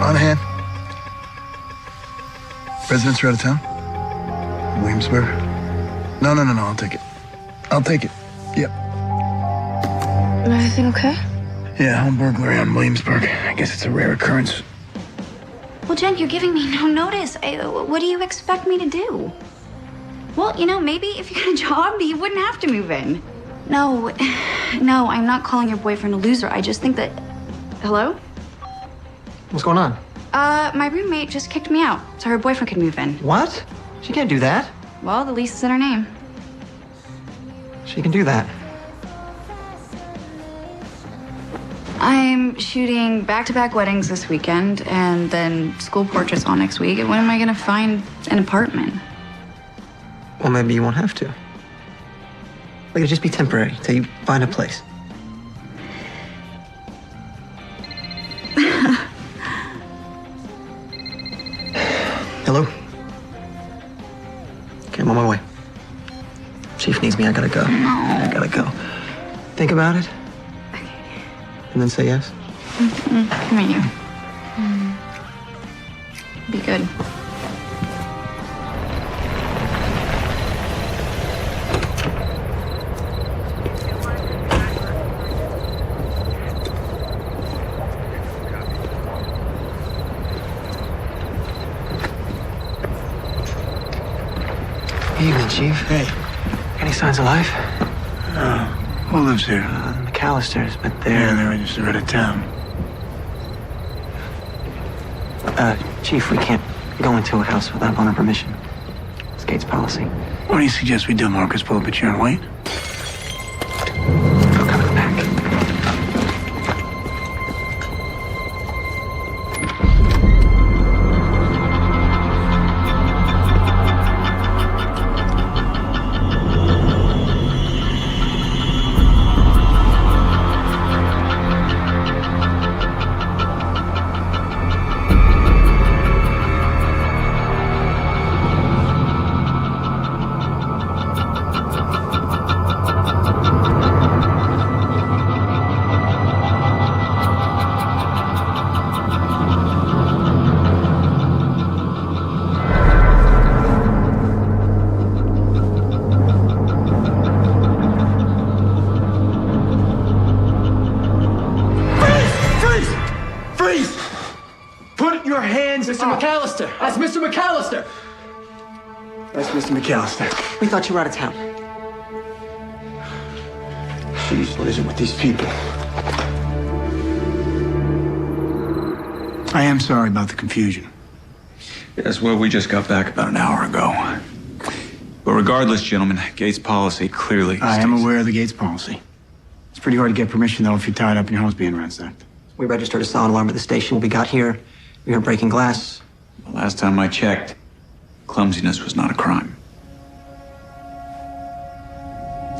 On hand. Residents are out of town? Williamsburg? No, I'll take it. I'll take it. Yep. Everything okay? Yeah, home burglary on Williamsburg. I guess it's a rare occurrence. Well, Jen, you're giving me no notice. What do you expect me to do? Well, maybe if you got a job, you wouldn't have to move in. No, I'm not calling your boyfriend a loser. I just think that... Hello? What's going on? My roommate just kicked me out, so her boyfriend could move in. What? She can't do that. Well, the lease is in her name. She can do that. I'm shooting back-to-back weddings this weekend, and then school portraits all next week. When am I gonna find an apartment? Well, maybe you won't have to. Like, it'll just be temporary till you find a place. Hello? Okay, I'm on my way. Chief needs me, I gotta go. No. I gotta go. Think about it. And then say yes. Come here, you. Be good. Evening, Chief. Hey. Any signs of life? Who lives here? McAllister's, but Yeah, they're... they're just out of town. Chief, we can't go into a house without owner permission. It's Gates' policy. What do you suggest we do, Marcus? Pull up a chair and wait? I'll come in the back. Freeze! Put your hands Mr. McAllister! That's Mr. McAllister! That's Mr. McAllister. We thought you were out of town. Jeez, what is it with these people? I am sorry about the confusion. Yes, well, we just got back about an hour ago. But regardless, gentlemen, Gates' policy clearly I am states- aware of the Gates policy. It's pretty hard to get permission, though, if you're tied up and your home's being ransacked. We registered a silent alarm at the station. We got here. We heard breaking glass. The last time I checked, clumsiness was not a crime.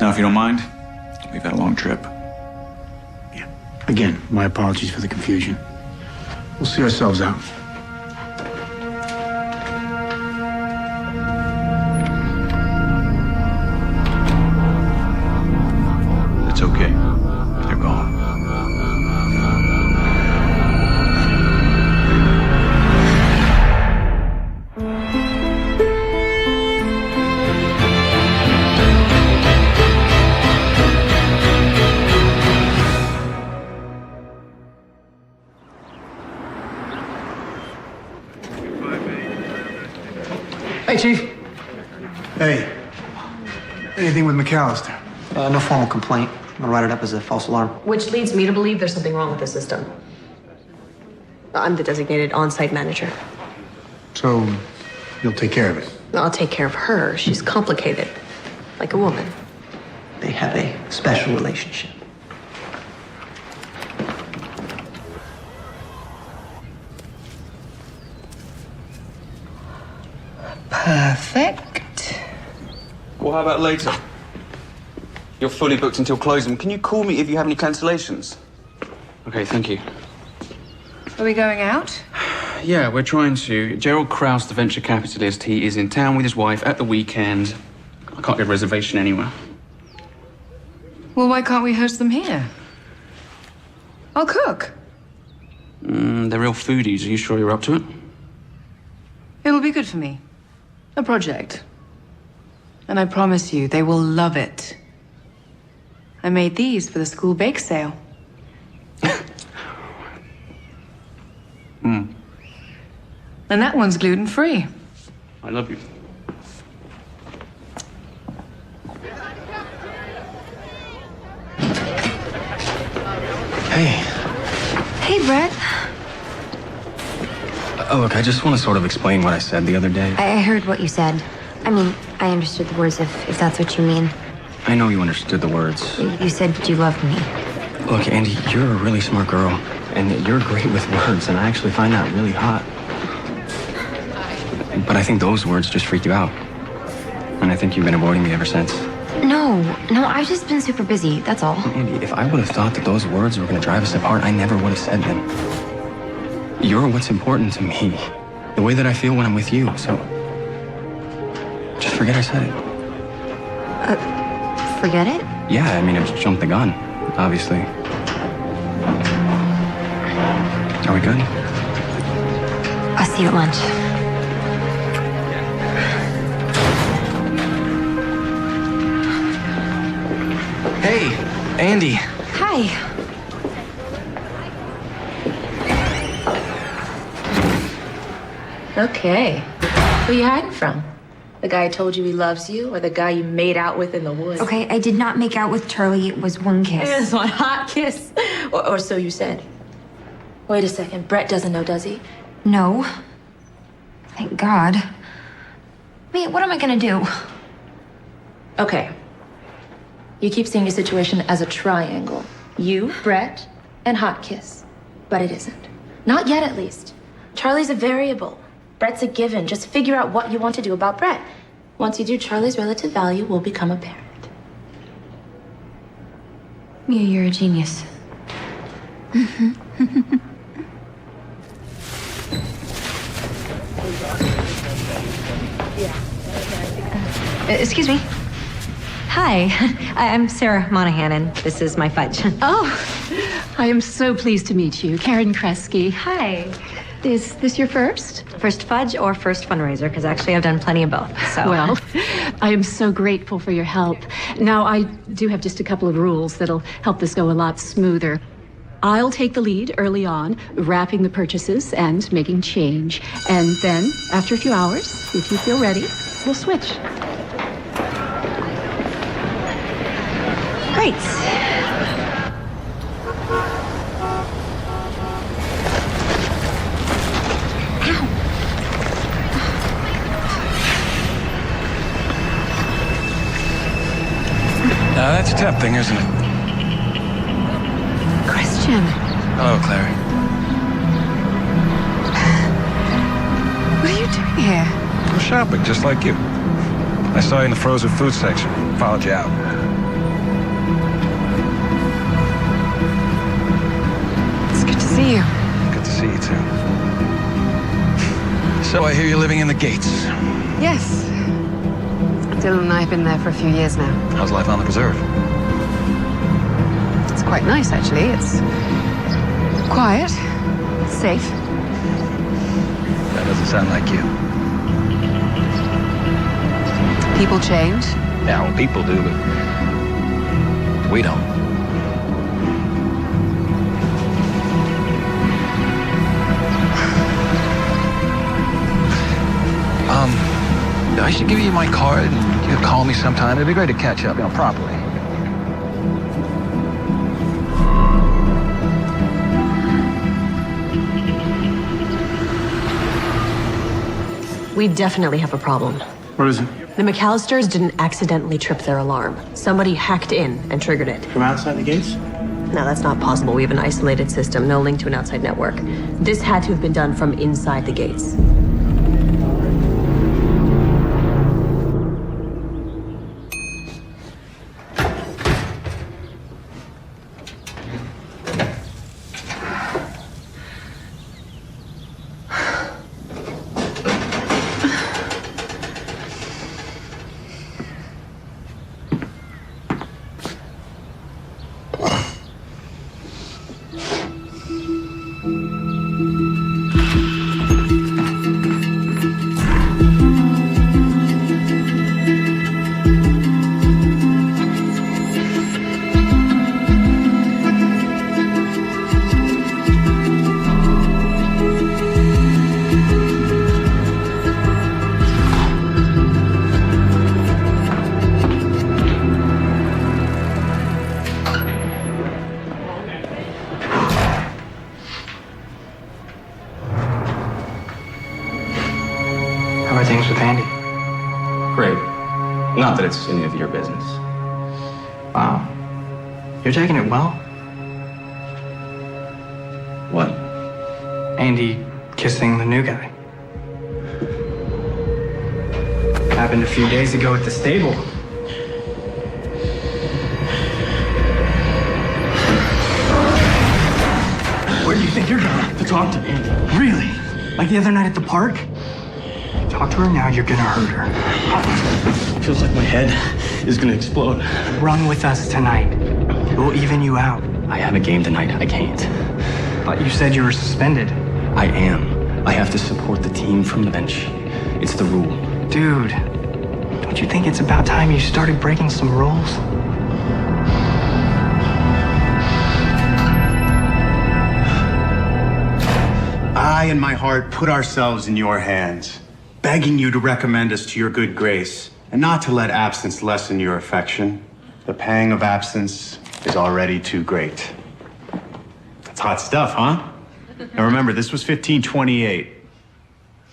Now, if you don't mind, we've had a long trip. Yeah. Again, my apologies for the confusion. We'll see ourselves out. It's okay. They're gone. Hey, Chief. Hey. Anything with McAllister? No formal complaint. I'm gonna write it up as a false alarm. Which leads me to believe there's something wrong with the system. I'm the designated on-site manager. So, you'll take care of it? I'll take care of her. She's complicated, like a woman. They have a special relationship. Perfect. Well, how about later? You're fully booked until closing. Can you call me if you have any cancellations? Okay, thank you. Are we going out? Yeah, we're trying to. Gerald Krause, the venture capitalist, he is in town with his wife at the weekend. I can't get a reservation anywhere. Well, why can't we host them here? I'll cook. They're real foodies. Are you sure you're up to it? It'll be good for me. A project. And I promise you, they will love it. I made these for the school bake sale. And that one's gluten-free. I love you. Hey. Hey, Brett. Oh, look, I just want to sort of explain what I said the other day. I heard what you said. I mean, I understood the words if that's what you mean. I know you understood the words. You said you loved me. Look, Andy, you're a really smart girl, and you're great with words, and I actually find that really hot. But I think those words just freaked you out. And I think you've been avoiding me ever since. No, I've just been super busy, that's all. Andy, if I would have thought that those words were going to drive us apart, I never would have said them. You're what's important to me. The way that I feel when I'm with you, so... just forget I said it. Forget it? Yeah, I mean, I just jumped the gun, obviously. Are we good? I'll see you at lunch. Hey, Andy. Hi. Okay. Who you hiding from? The guy who told you he loves you, or the guy you made out with in the woods? Okay, I did not make out with Charlie. It was one kiss. It was one hot kiss. Or so you said. Wait a second. Brett doesn't know, does he? No. Thank God. Wait, what am I gonna do? Okay. You keep seeing your situation as a triangle. You, Brett, and hot kiss. But it isn't. Not yet, at least. Charlie's a variable. Brett's a given. Just figure out what you want to do about Brett. Once you do, Charlie's relative value will become apparent. Mia, you're a genius. Excuse me. Hi, I'm Sarah Monahan, and this is my fudge. Oh, I am so pleased to meet you. Karen Kresge. Hi. Is this your first? First fudge or first fundraiser? Because actually I've done plenty of both, so. Well, I am so grateful for your help. Now, I do have just a couple of rules that'll help this go a lot smoother. I'll take the lead early on, wrapping the purchases and making change. And then, after a few hours, if you feel ready, we'll switch. Great. That's tempting, isn't it? Christian. Hello, Clary. What are you doing here? I'm shopping, just like you. I saw you in the frozen food section. Followed you out. It's good to see you. Good to see you, too. So I hear you're living in the Gates. Yes. Dylan and I have been there for a few years now. How's life on the preserve? It's quite nice, actually. It's quiet, safe. That doesn't sound like you. People change. Yeah, well, people do, but we don't. I should give you my card and you can call me sometime. It'd be great to catch up, properly. We definitely have a problem. What is it? The McAllisters didn't accidentally trip their alarm. Somebody hacked in and triggered it. From outside the gates? No, that's not possible. We have an isolated system, no link to an outside network. This had to have been done from inside the gates. How are things with Andy? Great. Not that it's any of your business. Wow. You're taking it well. What? Andy kissing the new guy. Happened a few days ago at the stable. Where do you think you're going? To talk to Andy. Really? Like the other night at the park? Talk to her now, you're gonna hurt her. Feels like my head is gonna explode. Run with us tonight. We'll even you out. I have a game tonight. I can't. But you said you were suspended. I am. I have to support the team from the bench. It's the rule. Dude, don't you think it's about time you started breaking some rules? I and my heart put ourselves in your hands, begging you to recommend us to your good grace, and not to let absence lessen your affection. The pang of absence is already too great. That's hot stuff, huh? Now remember, this was 1528,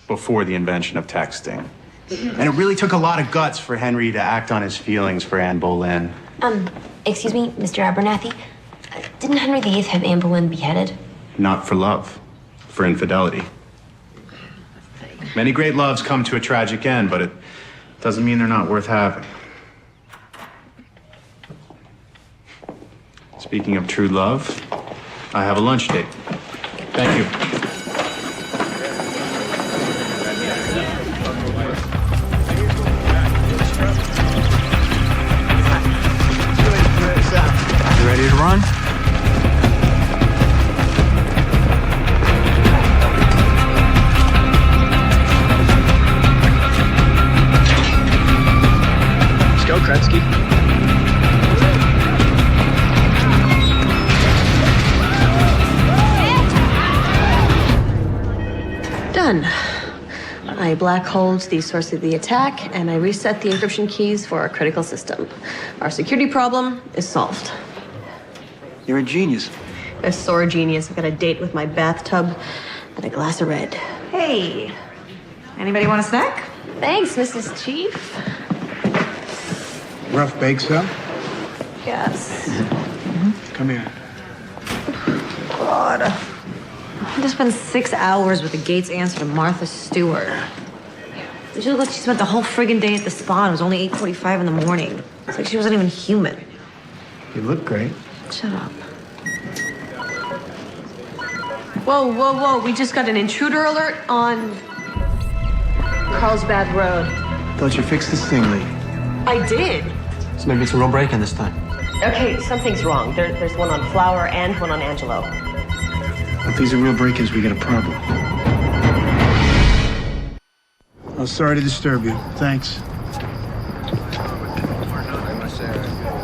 before the invention of texting. And it really took a lot of guts for Henry to act on his feelings for Anne Boleyn. Excuse me, Mr. Abernathy. Didn't Henry VIII have Anne Boleyn beheaded? Not for love, for infidelity. Many great loves come to a tragic end, but it doesn't mean they're not worth having. Speaking of true love, I have a lunch date. Thank you. You ready to run? Let's go, Kretzky. Done. I black holed the source of the attack, and I reset the encryption keys for our critical system. Our security problem is solved. You're a genius. A sore genius. I got a date with my bathtub and a glass of red. Hey, anybody want a snack? Thanks, Mrs. Chief. Rough bake sale? Yes. Come here. God. I just spent 6 hours with the Gates answer to Martha Stewart. She looked like she spent the whole friggin' day at the spa. It was only 8:45 in the morning. It's like she wasn't even human. You look great. Shut up. Whoa, whoa, whoa. We just got an intruder alert on Carlsbad Road. Thought you fixed this thing, lady. I did. So maybe it's a real break-in this time. Okay, something's wrong. There's one on Flower and one on Angelo. If these are real break-ins, we got a problem. Oh, sorry to disturb you. Thanks.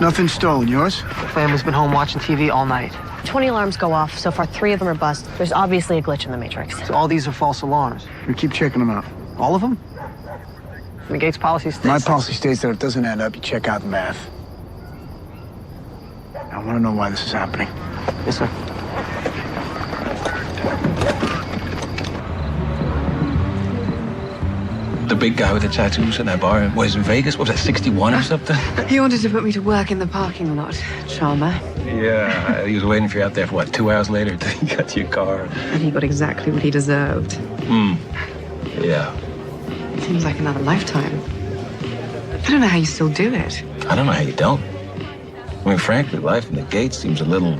Nothing stolen. Yours? Family's been home watching TV all night. 20 alarms go off. So far, 3 of them are bust. There's obviously a glitch in the matrix. So all these are false alarms. We keep checking them out. All of them? The Gates policy states... My policy states that if it doesn't add up, you check out the math. I want to know why this is happening. Yes, sir. The big guy with the tattoos in that bar was in Vegas. What was that, 61 or something? He wanted to put me to work in the parking lot. Charmer. Yeah, he was waiting for you out there for what, 2 hours later until he got to your car. And he got exactly what he deserved. Yeah. Seems like another lifetime. I don't know how you still do it. I don't know how you don't. I mean, frankly, life in the Gates seems a little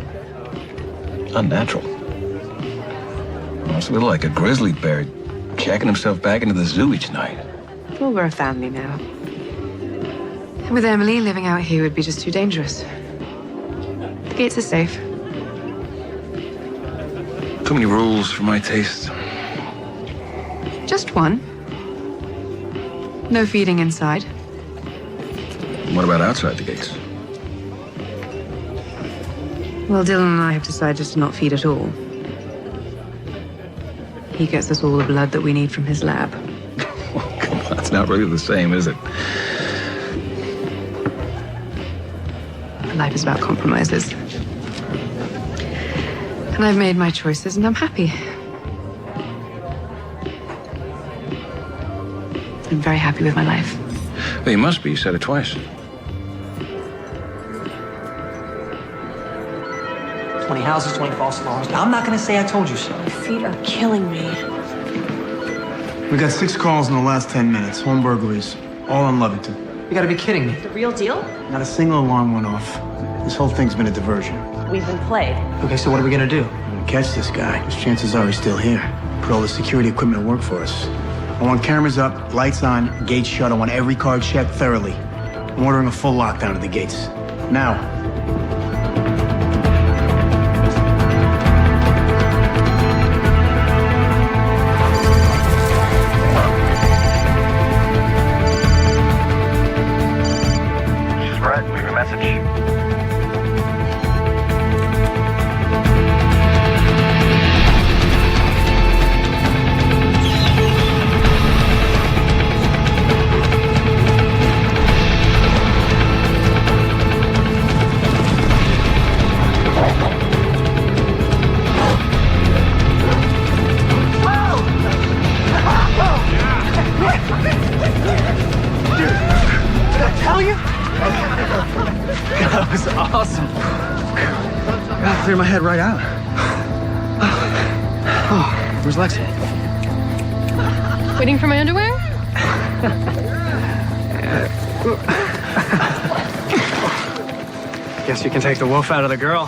unnatural. It's a little like a grizzly bear checking himself back into the zoo each night. Well, we're a family now. And with Emily, living out here would be just too dangerous. The Gates are safe. Too many rules for my taste. Just one. No feeding inside. What about outside the Gates? Well, Dylan and I have decided to not feed at all. He gets us all the blood that we need from his lab. Come on, it's not really the same, is it? Life is about compromises. And I've made my choices, and I'm happy. I'm very happy with my life. Well, you must be. You said it twice. 20 houses, 20 false alarms. Now, I'm not gonna say I told you so. My feet are killing me. We got 6 calls in the last 10 minutes. Home burglaries. All on Lovington. You gotta be kidding me. The real deal? Not a single alarm went off. This whole thing's been a diversion. We've been played. Okay, so what are we gonna do? We're gonna catch this guy. His chances are he's still here. Put all the security equipment to work for us. I want cameras up, lights on, gates shut. I want every car checked thoroughly. I'm ordering a full lockdown of the gates. Now. Brett, leave a message. That was awesome. God, cleared my head right out. Oh, where's Lexi? Waiting for my underwear? Guess you can take the wolf out of the girl.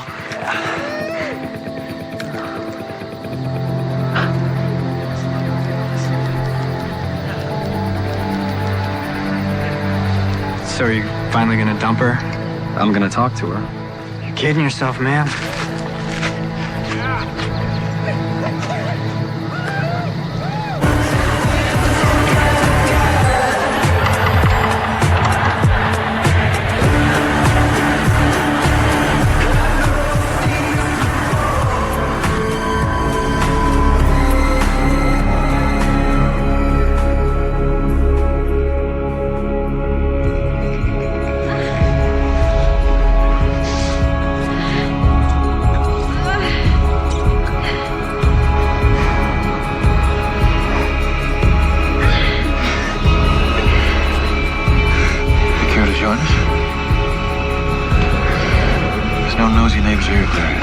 So are you finally gonna dump her? I'm gonna talk to her. You're kidding yourself, man. There's no nosy neighbors here, Claire.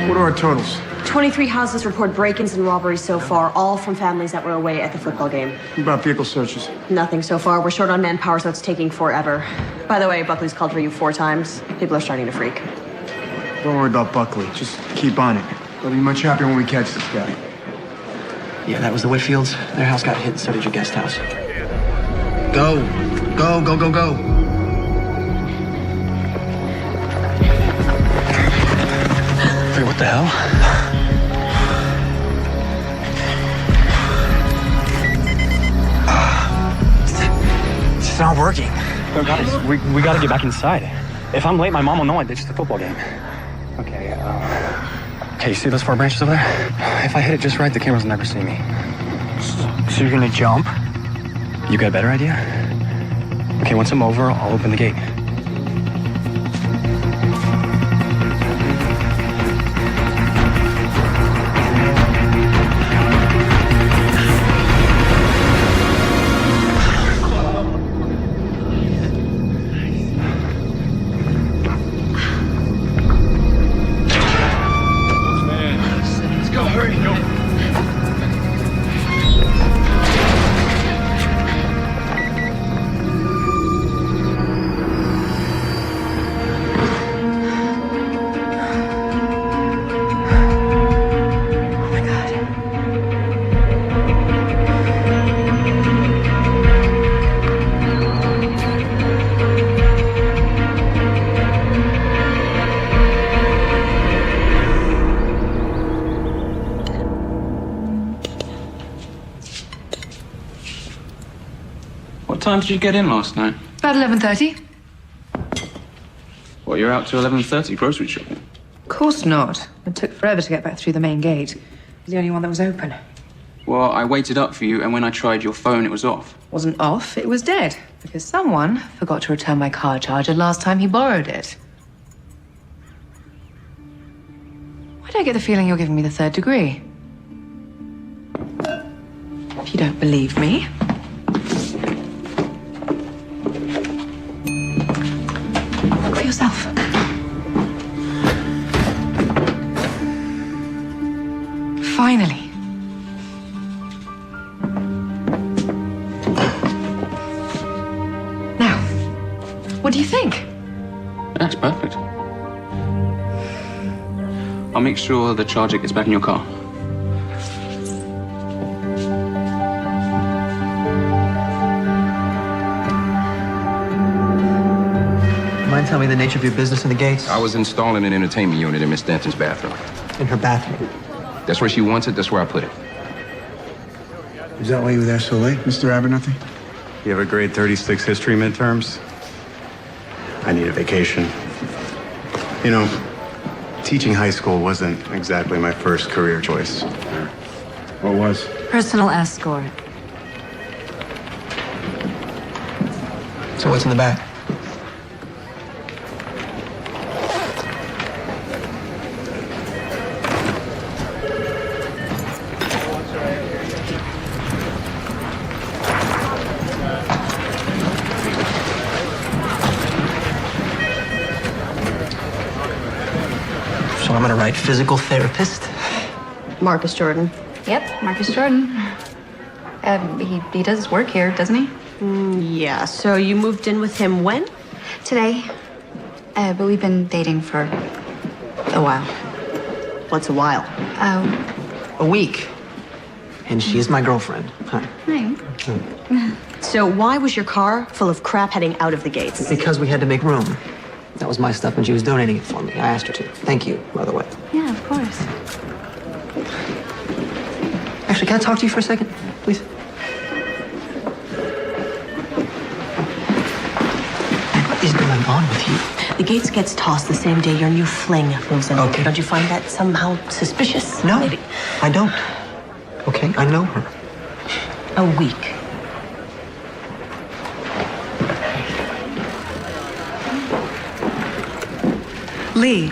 What are our totals? 23 houses report break-ins and robberies so far, all from families that were away at the football game. What about vehicle searches? Nothing so far. We're short on manpower, so it's taking forever. By the way, Buckley's called for you 4 times. People are starting to freak. Don't worry about Buckley. Just keep on it. They'll be much happier when we catch this guy. Yeah, that was the Whitfields. Their house got hit, and so did your guest house. Go. Go, go, go, go. Wait, what the hell? It's not working. No, guys, we gotta get back inside. If I'm late, my mom will know I ditched the football game. Okay, okay, you see those 4 branches over there? If I hit it just right, the cameras will never see me. So you're gonna jump? You got a better idea? Okay, once I'm over, I'll open the gate. time did you get in last night? About 11:30. Well, you're out to 11:30 grocery shopping. Of course not. It took forever to get back through the main gate. It was the only one that was open. Well, I waited up for you, and when I tried your phone, it was off. Wasn't off, it was dead. Because someone forgot to return my car charger last time he borrowed it. Why do I get the feeling you're giving me the third degree? If you don't believe me. Look for yourself. Finally. Now, what do you think? That's perfect. I'll make sure the charger gets back in your car. Mind telling me the nature of your business in the gates? I was installing an entertainment unit in Miss Denton's bathroom. In her bathroom. That's where she wants it, that's where I put it. Is that why you were there so late, Mr. Abernathy? You have a grade 36 history midterms? I need a vacation. You know, teaching high school wasn't exactly my first career choice. What was? Personal escort. So what's in the back? So I'm gonna write physical therapist. Marcus Jordan. Yep, Marcus Jordan. He does work here, doesn't he? Yeah, so you moved in with him when? Today. But we've been dating for a while. What's a while? A week. And she is my girlfriend. Huh. So why was your car full of crap heading out of the gates? Because we had to make room. That was my stuff and she was donating it for me. I asked her to. Thank you, by the way. Yeah, of course. Actually, can I talk to you for a second, please? What is going on with you? The gates gets tossed the same day your new fling moves in. Okay. Don't you find that somehow suspicious? No, Maybe. I don't. Okay, I know her. A week. Lee.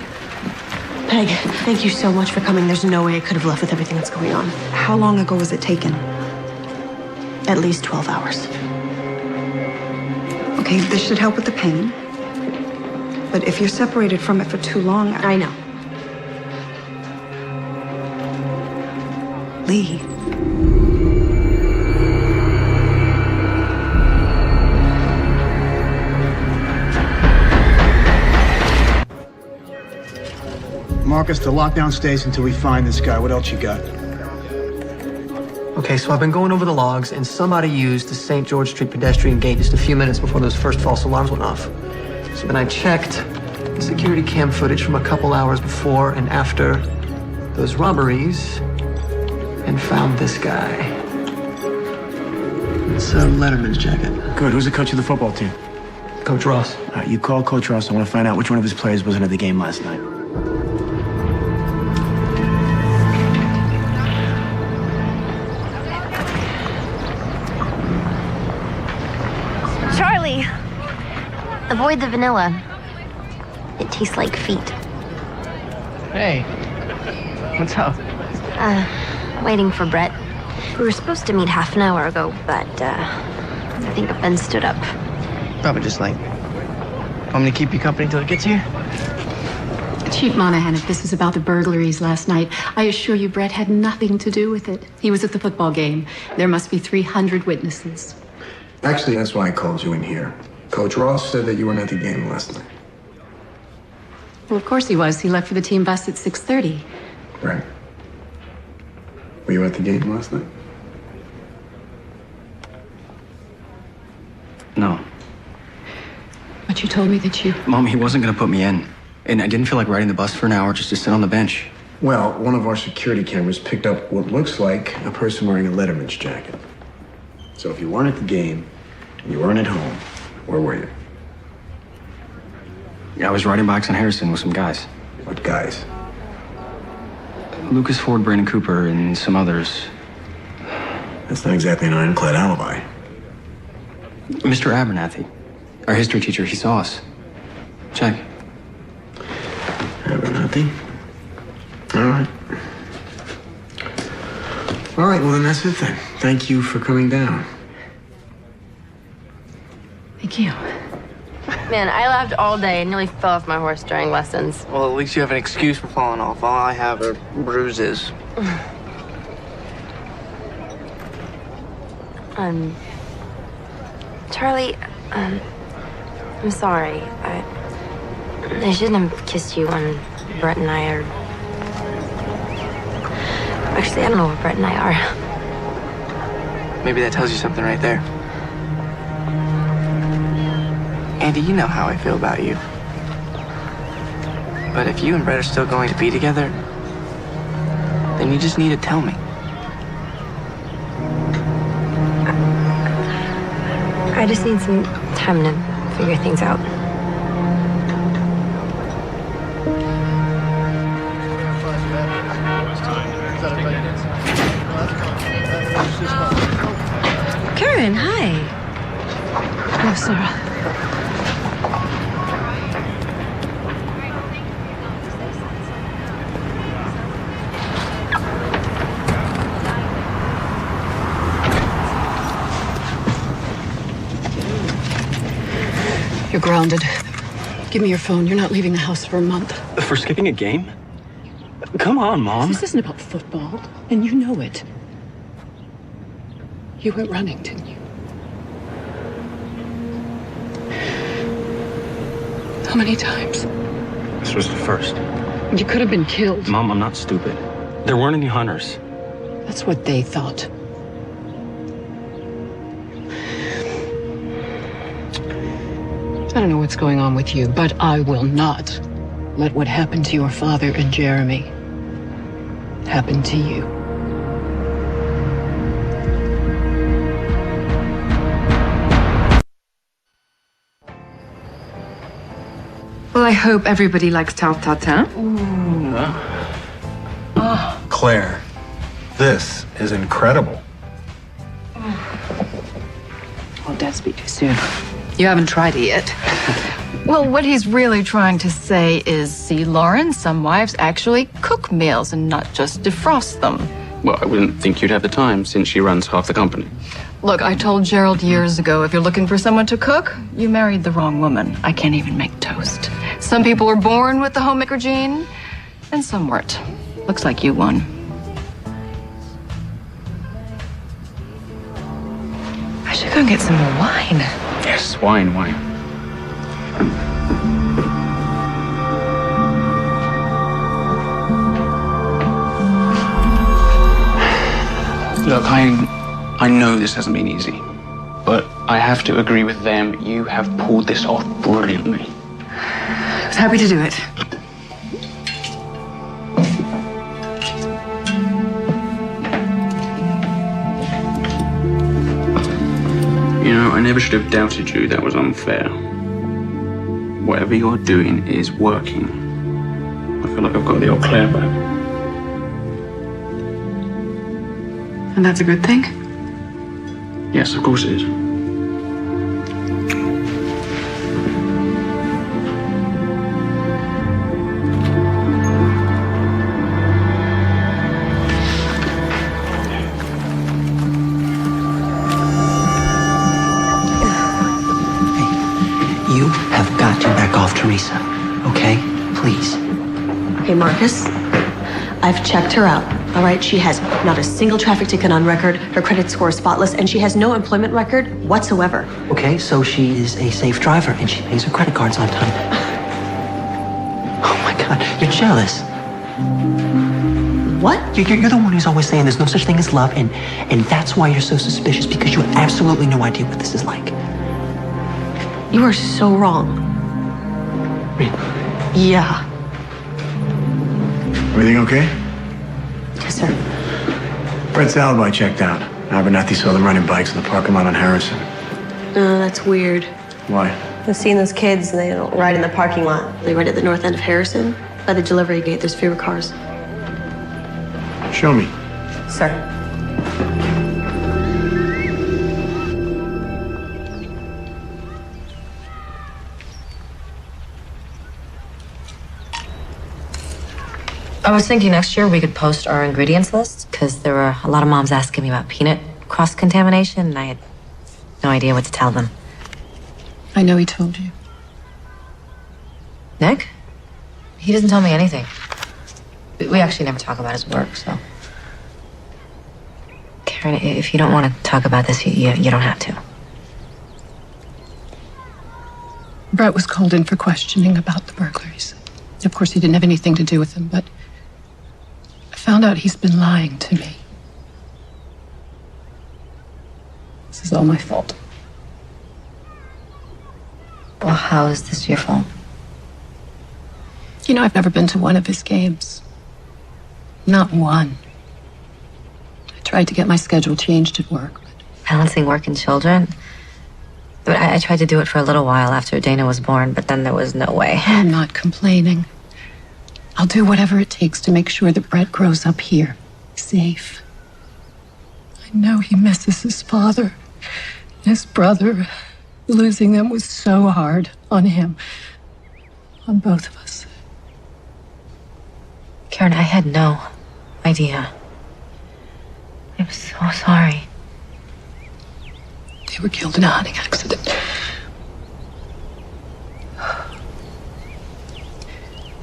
Peg, thank you so much for coming. There's no way I could have left with everything that's going on. How long ago was it taken? At least 12 hours. Okay, this should help with the pain. But if you're separated from it for too long, I know. Lee. Marcus, the lockdown stays until we find this guy. What else you got? Okay, so I've been going over the logs, and somebody used the St. George Street pedestrian gate just a few minutes before those first false alarms went off. So then I checked the security cam footage from a couple hours before and after those robberies and found this guy. It's a Letterman's jacket. Good. Who's the coach of the football team? Coach Ross. All right, you call Coach Ross. I want to find out which one of his players wasn't at the game last night. Charlie! Avoid the vanilla. It tastes like feet. Hey. What's up? Waiting for Brett. We were supposed to meet half an hour ago, but, I think Ben stood up. Probably just like, want me to keep you company till it gets here? Chief Monahan, if this is about the burglaries last night, I assure you Brett had nothing to do with it. He was at the football game. There must be 300 witnesses. Actually, that's why I called you in here. Coach Ross said that you weren't at the game last night. Well, of course he was. He left for the team bus at 6:30. Right. Were you at the game last night? No. But you told me that you... Mom, he wasn't gonna put me in. And I didn't feel like riding the bus for an hour just to sit on the bench. Well, one of our security cameras picked up what looks like a person wearing a Letterman's jacket. So if you weren't at the game, You weren't at home. Where were you? I was riding bikes in Harrison with some guys. What guys? Lucas Ford, Brandon Cooper, and some others. That's not exactly an ironclad alibi. Mr. Abernathy, our history teacher, he saw us. Check. Abernathy? All right. All right, well, then that's it then. Thank you for coming down. Thank you. Man, I laughed all day and nearly fell off my horse during lessons. Well, at least you have an excuse for falling off. All I have are bruises. Charlie, I'm sorry. I shouldn't have kissed you when Brett and I are... Actually, I don't know what Brett and I are. Maybe that tells you something right there. Andy, you know how I feel about you. But if you and Brett are still going to be together, then you just need to tell me. I just need some time to figure things out. Karen, hi. Hello, Sarah. You're grounded. Give me your phone. You're not leaving the house for a month. For skipping a game? Come on, Mom. This isn't about football, and you know it. You went running, didn't you? How many times? This was the first. You could have been killed. Mom, I'm not stupid. There weren't any hunters. That's what they thought. I don't know what's going on with you, but I will not let what happened to your father and Jeremy happen to you. Well, I hope everybody likes tarte tatin. Claire, this is incredible. Oh, Dad, speak too soon. You haven't tried it yet. Well, what he's really trying to say is, see, Lauren, some wives actually cook meals and not just defrost them. Well, I wouldn't think you'd have the time since she runs half the company. Look, I told Gerald years ago, if you're looking for someone to cook, you married the wrong woman. I can't even make toast. Some people were born with the homemaker gene, and some weren't. Looks like you won. I should go and get some more wine. Yes, wine. Look, I know this hasn't been easy, but I have to agree with them. You have pulled this off brilliantly. I was happy to do it. You know, I never should have doubted you. That was unfair. Whatever you're doing is working. I feel like I've got the old Claire back. And that's a good thing? Yes, of course it is. You have got to back off Teresa, okay? Please. Okay, Marcus, I've checked her out. All right, she has not a single traffic ticket on record. Her credit score is spotless, and she has no employment record whatsoever. Okay, so she is a safe driver and she pays her credit cards on time. Oh my God, you're jealous. What? You're the one who's always saying there's no such thing as love, and that's why you're so suspicious, because you have absolutely no idea what this is like. You are so wrong. Really? Yeah. Everything okay? Yes, sir. Brett's alibi checked out. Abernathy saw them riding bikes in the parking lot on Harrison. No, that's weird. Why? I've seen those kids and they don't ride in the parking lot. They ride at the north end of Harrison. By the delivery gate, there's fewer cars. Show me. Sir. I was thinking next year we could post our ingredients list because there were a lot of moms asking me about peanut cross-contamination and I had no idea what to tell them. I know he told you. Nick? He doesn't tell me anything. We actually never talk about his work, so. Karen, if you don't want to talk about this, you don't have to. Brett was called in for questioning about the burglaries. Of course, he didn't have anything to do with them, but I found out he's been lying to me. This is all my fault. Well, how is this your fault? You know, I've never been to one of his games. Not one. I tried to get my schedule changed at work. Balancing work and children? But I tried to do it for a little while after Dana was born, but then there was no way. I'm not complaining. I'll do whatever it takes to make sure that Brett grows up here, safe. I know he misses his father, his brother. Losing them was so hard on him, on both of us. Karen, I had no idea. I'm so sorry. They were killed in a hunting accident.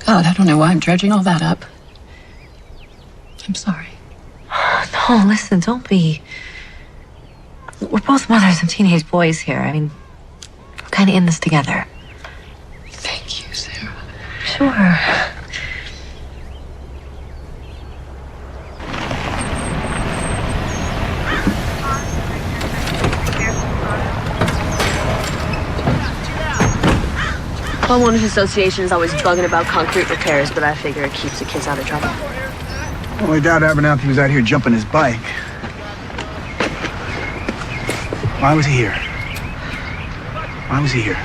God, I don't know why I'm dredging all that up. I'm sorry. No, listen, don't be. We're both mothers of teenage boys here. I mean, we're kind of in this together. Thank you, Sarah. Sure. Homeowners Association is always bugging about concrete repairs, but I figure it keeps the kids out of trouble. Well, I doubt Abernathy was out here jumping his bike. Why was he here? Why was he here?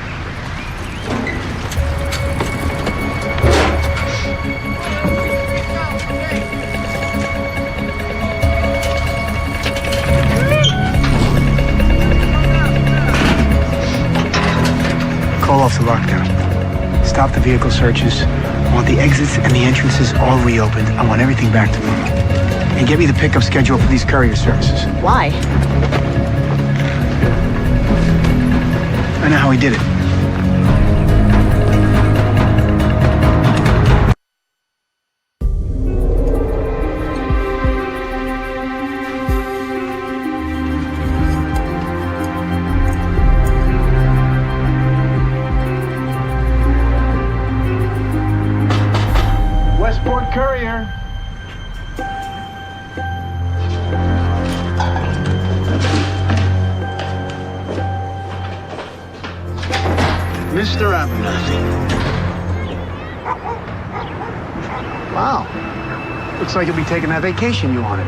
Call off the lockdown. Stop the vehicle searches. I want the exits and the entrances all reopened. I want everything back to normal. And get me the pickup schedule for these courier services. Why? I know how he did it. Westport Courier. Mr. Abernathy. Wow. Looks like you'll be taking that vacation you wanted.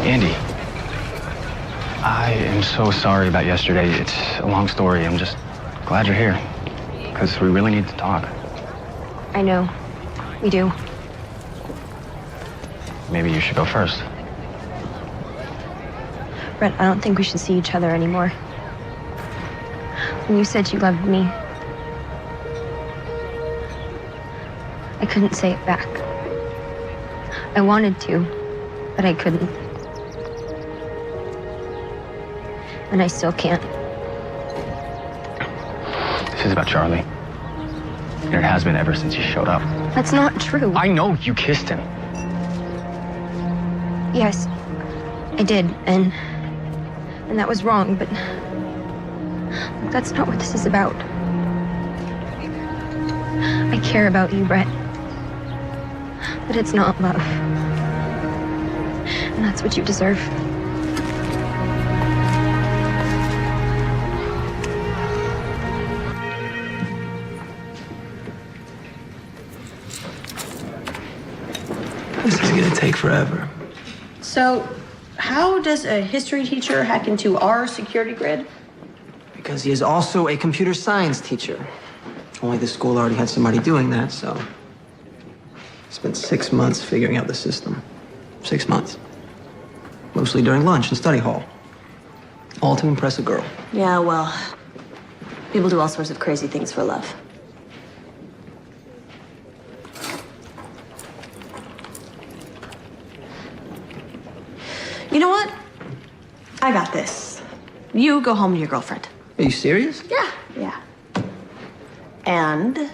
Andy, I am so sorry about yesterday. It's a long story. I'm just glad you're here, because we really need to talk. I know. We do. Maybe you should go first. Brett, I don't think we should see each other anymore. When you said you loved me, I couldn't say it back. I wanted to, but I couldn't. And I still can't. This is about Charlie. And it has been ever since he showed up. That's not true. I know you kissed him. Yes, I did, and that was wrong, but that's not what this is about. I care about you, Brett, but it's not love. And that's what you deserve. take forever. So, how does a history teacher hack into our security grid? Because he is also a computer science teacher. Only the school already had somebody doing that, so. Spent 6 months figuring out the system. 6 months. Mostly during lunch in study hall. All to impress a girl. Yeah, well, people do all sorts of crazy things for love. You know what? I got this. You go home to your girlfriend. Are you serious? Yeah. And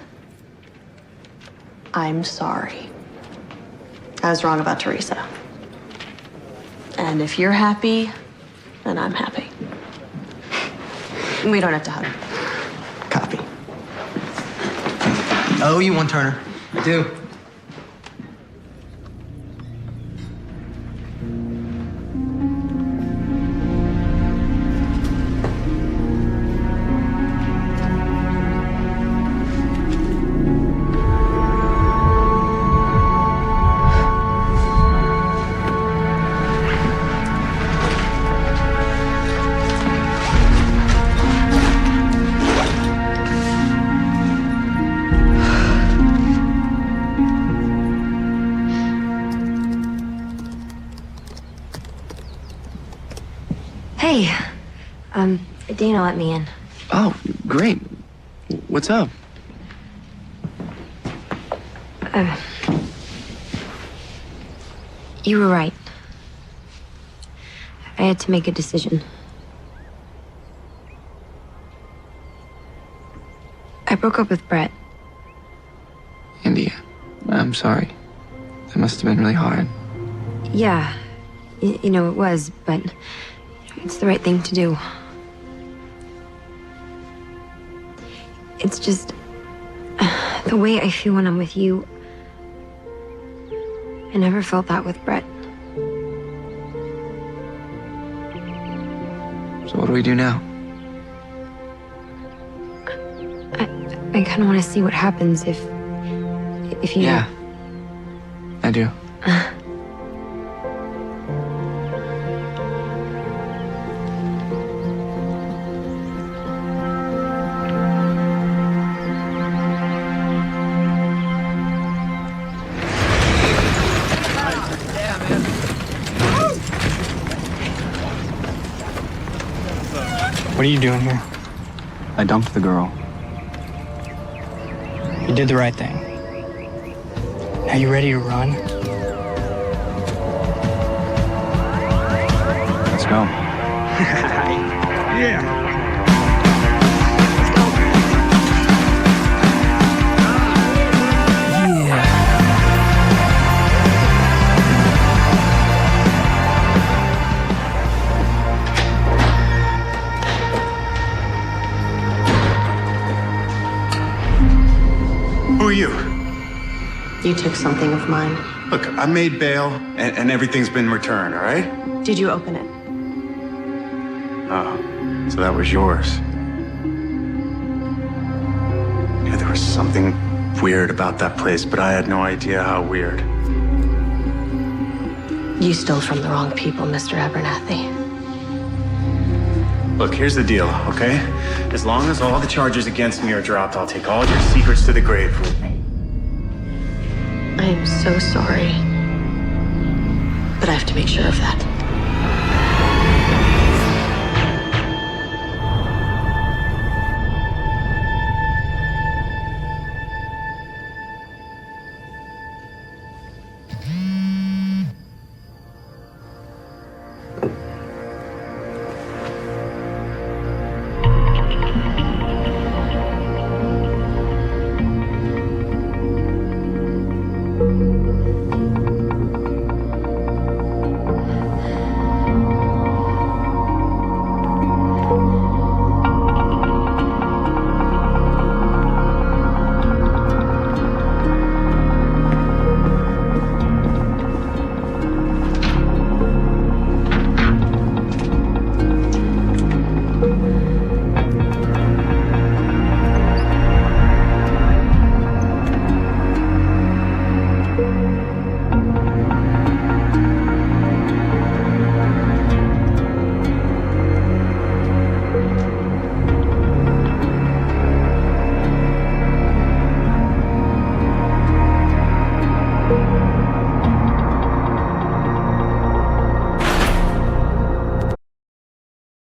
I'm sorry. I was wrong about Teresa. And if you're happy, then I'm happy. We don't have to hug. Copy. I owe you one, Turner. I do. Hey, Dana let me in. Oh, great. What's up? You were right. I had to make a decision. I broke up with Brett. Andy, I'm sorry. That must have been really hard. Yeah, you know, it was, but it's the right thing to do. It's just the way I feel when I'm with you. I never felt that with Brett. So what do we do now? I kind of want to see what happens if you... Yeah, I do. What are you doing here? I dumped the girl. You did the right thing. Now you ready to run? Let's go. Yeah. Who are you? You took something of mine. Look, I made bail, and everything's been returned, all right? Did you open it? Oh, so that was yours. Yeah, there was something weird about that place, but I had no idea how weird. You stole from the wrong people, Mr. Abernathy. Look, here's the deal, okay? As long as all the charges against me are dropped, I'll take all your secrets to the grave with me. I am so sorry. But I have to make sure of that.